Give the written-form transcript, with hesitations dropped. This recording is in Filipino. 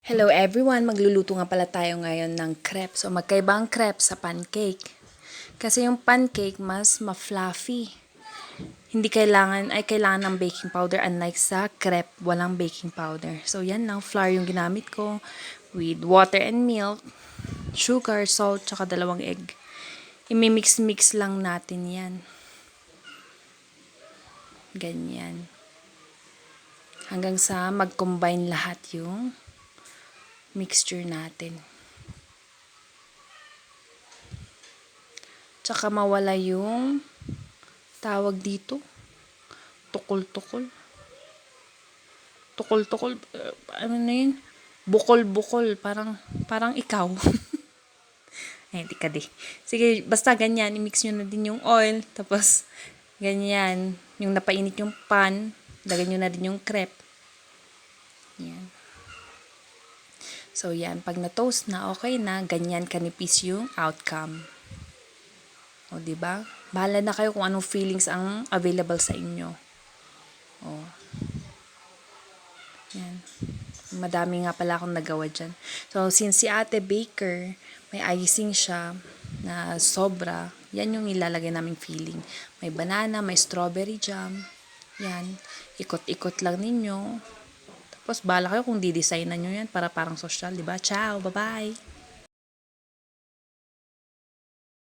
Hello everyone! Magluluto nga pala tayo ngayon ng crepe. So magkaiba ang crepe sa pancake. Kasi yung pancake mas ma-fluffy. Hindi kailangan ng baking powder, unlike sa crepe, walang baking powder. So yan lang, flour yung ginamit ko with water and milk, sugar, salt, tsaka 2 egg. Imimix-mix lang natin yan. Ganyan. Hanggang sa mag-combine lahat yung mixture natin. Tsaka mawala yung tawag dito, tukol-tukol. Tukol-tukol, ano na yun? Bukol-bukol, parang ikaw. Ay, di ka di. Sige, basta ganyan, i-mix nyo na din yung oil, tapos ganyan, yung napainit yung pan, lagyan nyo na din yung crepe. Yan. So, yan. Pag na-toast na, okay na, ganyan kanipis yung outcome. O, diba? Bahala na kayo kung anong feelings ang available sa inyo. O. Yan. Madami nga pala akong nagawa dyan. So, since si Ate Baker, may icing siya na sobra, yan yung ilalagay naming filling. May banana, may strawberry jam. Yan. Ikot-ikot lang ninyo. Tapos, bahala kayo kung didesignan nyo yan para parang social, diba? Ciao! Bye-bye!